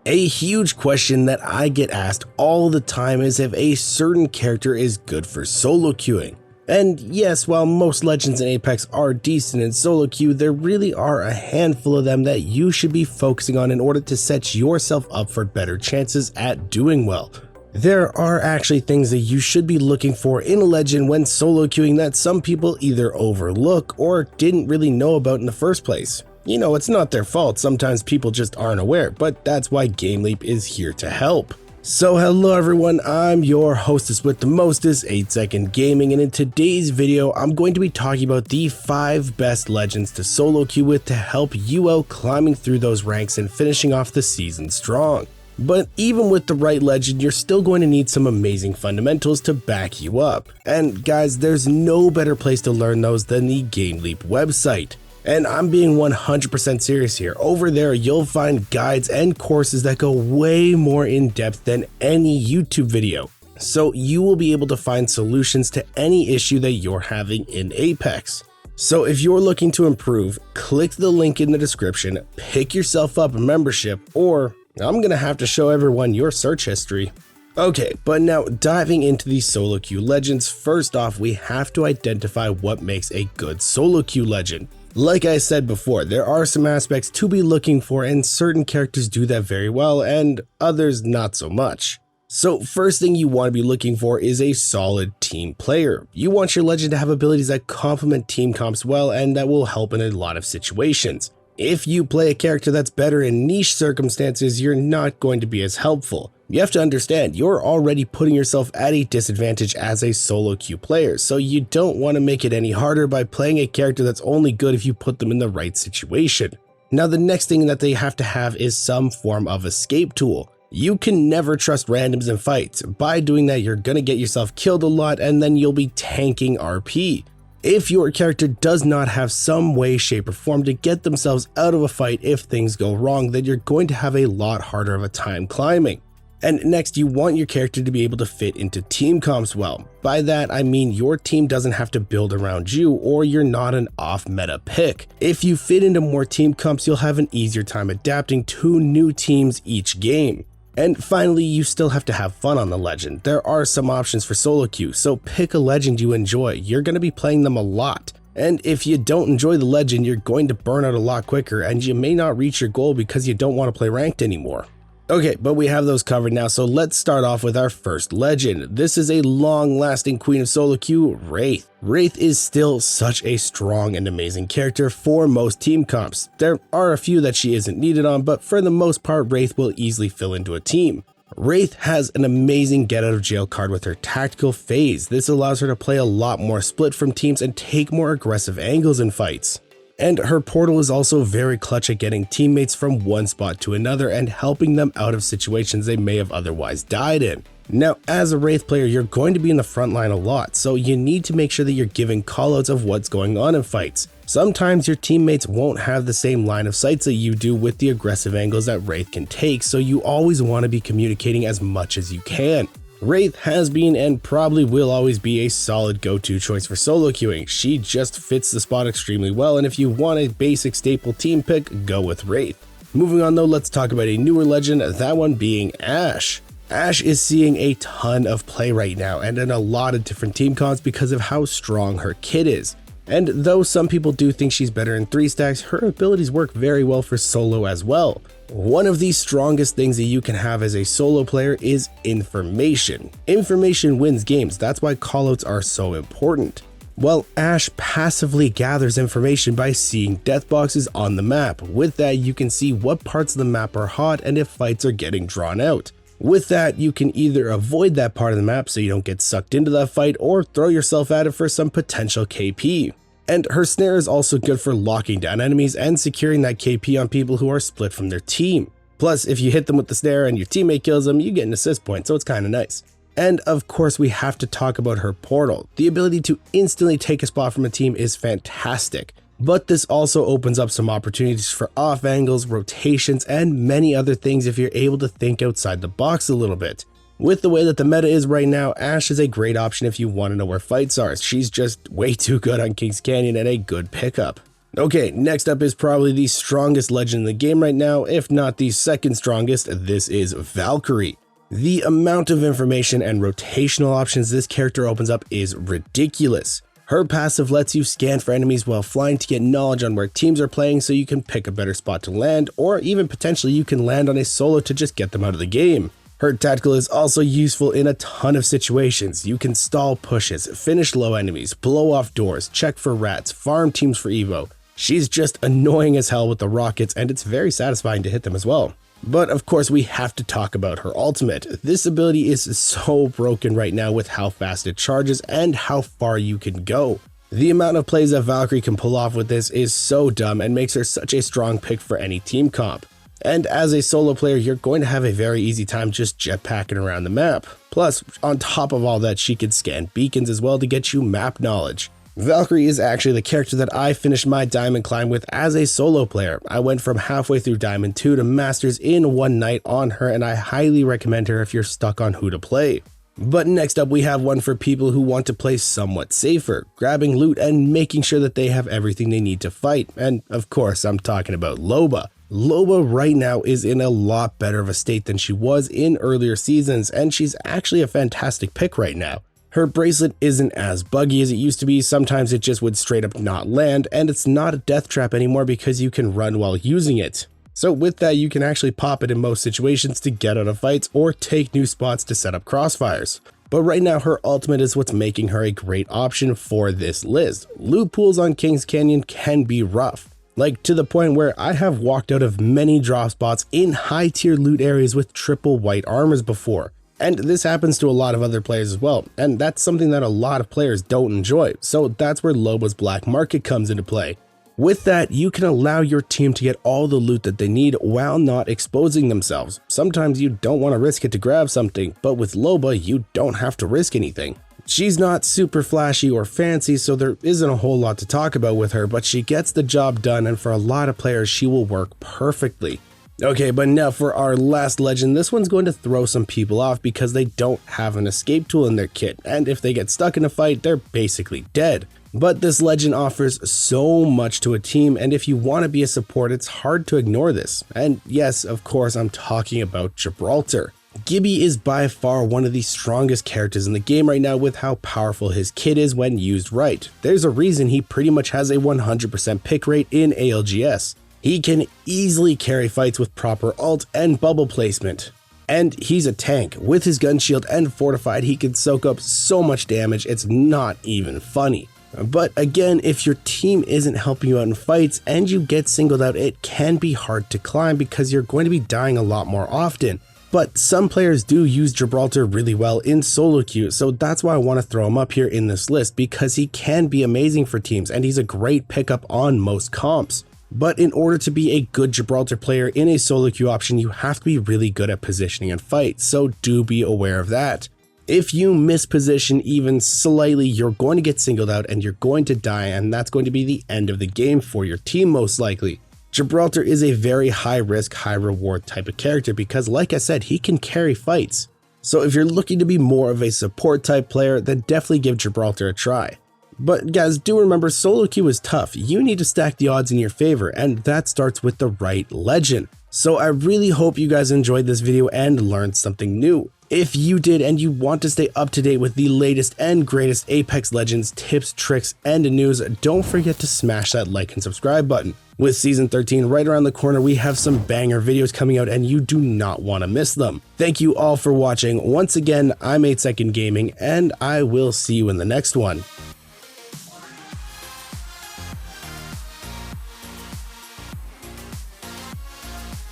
A huge question that I get asked all the time is if a certain character is good for solo queuing. And yes, while most legends in Apex are decent in solo queue, there really are a handful of them that you should be focusing on in order to set yourself up for better chances at doing well. There are actually things that you should be looking for in a legend when solo queuing that some people either overlook or didn't really know about in the first place. You know, it's not their fault, sometimes people just aren't aware, but that's why GameLeap is here to help. So hello everyone, I'm your hostess with the mostest, 8 Second Gaming, and in today's video I'm going to be talking about the 5 best legends to solo queue with to help you out climbing through those ranks and finishing off the season strong. But even with the right legend, you're still going to need some amazing fundamentals to back you up. And guys, there's no better place to learn those than the GameLeap website. And I'm being 100% serious here. Over there, you'll find guides and courses that go way more in depth than any YouTube video. So you will be able to find solutions to any issue that you're having in Apex. So if you're looking to improve, click the link in the description, pick yourself up a membership, or I'm gonna have to show everyone your search history. Okay, but now diving into these solo queue legends, first off, we have to identify what makes a good solo queue legend. Like I said before, there are some aspects to be looking for, and certain characters do that very well and others not so much. So first thing you want to be looking for is a solid team player. You want your legend to have abilities that complement team comps well and that will help in a lot of situations. If you play a character that's better in niche circumstances, you're not going to be as helpful. You have to understand, you're already putting yourself at a disadvantage as a solo queue player, so you don't want to make it any harder by playing a character that's only good if you put them in the right situation. Now the next thing that they have to have is some form of escape tool. You can never trust randoms in fights. By doing that, you're gonna get yourself killed a lot and then you'll be tanking RP. If your character does not have some way, shape, or form to get themselves out of a fight if things go wrong, then you're going to have a lot harder of a time climbing. And next, you want your character to be able to fit into team comps well. By that, I mean your team doesn't have to build around you or you're not an off-meta pick. If you fit into more team comps, you'll have an easier time adapting to new teams each game. And finally, you still have to have fun on the legend. There are some options for solo queue, so pick a legend you enjoy. You're going to be playing them a lot. And if you don't enjoy the legend, you're going to burn out a lot quicker and you may not reach your goal because you don't want to play ranked anymore. Okay, but we have those covered now, so let's start off with our first legend. This is a long-lasting queen of solo queue, Wraith. Wraith is still such a strong and amazing character for most team comps. There are a few that she isn't needed on, but for the most part, Wraith will easily fill into a team. Wraith has an amazing get out of jail card with her tactical phase. This allows her to play a lot more split from teams and take more aggressive angles in fights. And her portal is also very clutch at getting teammates from one spot to another and helping them out of situations they may have otherwise died in. Now, as a Wraith player, you're going to be in the front line a lot, so you need to make sure that you're giving callouts of what's going on in fights. Sometimes your teammates won't have the same line of sights that you do with the aggressive angles that Wraith can take, so you always want to be communicating as much as you can. Wraith has been and probably will always be a solid go-to choice for solo queuing. She just fits the spot extremely well, and if you want a basic staple team pick, go with Wraith. Moving on though, let's talk about a newer legend, that one being Ashe. Ashe is seeing a ton of play right now and in a lot of different team comps because of how strong her kit is. And though some people do think she's better in 3 stacks, her abilities work very well for solo as well. One of the strongest things that you can have as a solo player is information. Information wins games, that's why callouts are so important. Well, Ashe passively gathers information by seeing death boxes on the map. With that, you can see what parts of the map are hot and if fights are getting drawn out. With that, you can either avoid that part of the map so you don't get sucked into that fight or throw yourself at it for some potential KP. And her snare is also good for locking down enemies and securing that KP on people who are split from their team. Plus, if you hit them with the snare and your teammate kills them, you get an assist point, so it's kinda nice. And of course, we have to talk about her portal. The ability to instantly take a spot from a team is fantastic. But this also opens up some opportunities for off angles, rotations, and many other things if you're able to think outside the box a little bit. With the way that the meta is right now, Ashe is a great option if you want to know where fights are. She's just way too good on Kings Canyon and a good pickup. Okay, next up is probably the strongest legend in the game right now, if not the second strongest. This is Valkyrie. The amount of information and rotational options this character opens up is ridiculous. Her passive lets you scan for enemies while flying to get knowledge on where teams are playing so you can pick a better spot to land, or even potentially you can land on a solo to just get them out of the game. Her tactical is also useful in a ton of situations. You can stall pushes, finish low enemies, blow off doors, check for rats, farm teams for evo. She's just annoying as hell with the rockets, and it's very satisfying to hit them as well. But of course we have to talk about her ultimate. This ability is so broken right now with how fast it charges and how far you can go. The amount of plays that Valkyrie can pull off with this is so dumb and makes her such a strong pick for any team comp. And as a solo player, you're going to have a very easy time just jetpacking around the map. Plus, on top of all that, she can scan beacons as well to get you map knowledge. Valkyrie is actually the character that I finished my Diamond climb with as a solo player. I went from halfway through Diamond 2 to Masters in one night on her, and I highly recommend her if you're stuck on who to play. But next up we have one for people who want to play somewhat safer, grabbing loot and making sure that they have everything they need to fight, and of course I'm talking about Loba. Loba right now is in a lot better of a state than she was in earlier seasons, and she's actually a fantastic pick right now. Her bracelet isn't as buggy as it used to be. Sometimes it just would straight up not land, and it's not a death trap anymore because you can run while using it. So with that, you can actually pop it in most situations to get out of fights or take new spots to set up crossfires. But right now her ultimate is what's making her a great option for this list. Loot pools on Kings Canyon can be rough, like to the point where I have walked out of many drop spots in high tier loot areas with triple white armors before. And this happens to a lot of other players as well, and that's something that a lot of players don't enjoy, so that's where Loba's black market comes into play. With that, you can allow your team to get all the loot that they need while not exposing themselves. Sometimes you don't want to risk it to grab something, but with Loba, you don't have to risk anything. She's not super flashy or fancy, so there isn't a whole lot to talk about with her, but she gets the job done, and for a lot of players, she will work perfectly. Okay, but now for our last legend. This one's going to throw some people off because they don't have an escape tool in their kit, and if they get stuck in a fight, they're basically dead. But this legend offers so much to a team, and if you want to be a support, it's hard to ignore this. And yes, of course, I'm talking about Gibraltar. Gibby is by far one of the strongest characters in the game right now with how powerful his kit is when used right. There's a reason he pretty much has a 100% pick rate in ALGS. He can easily carry fights with proper ult and bubble placement. And he's a tank. With his gun shield and fortified, he can soak up so much damage, it's not even funny. But again, if your team isn't helping you out in fights and you get singled out, it can be hard to climb because you're going to be dying a lot more often. But some players do use Gibraltar really well in solo queue, so that's why I want to throw him up here in this list, because he can be amazing for teams and he's a great pickup on most comps. But in order to be a good Gibraltar player in a solo queue option, you have to be really good at positioning and fight, so do be aware of that. If you misposition even slightly, you're going to get singled out and you're going to die, and that's going to be the end of the game for your team most likely. Gibraltar is a very high risk, high reward type of character because, like I said, he can carry fights. So if you're looking to be more of a support type player, then definitely give Gibraltar a try. But guys, do remember, solo queue is tough. You need to stack the odds in your favor, and that starts with the right legend. So I really hope you guys enjoyed this video and learned something new. If you did and you want to stay up to date with the latest and greatest Apex Legends tips, tricks, and news, don't forget to smash that like and subscribe button. With Season 13 right around the corner, we have some banger videos coming out and you do not want to miss them. Thank you all for watching. Once again, I'm 8 Second Gaming, and I will see you in the next one.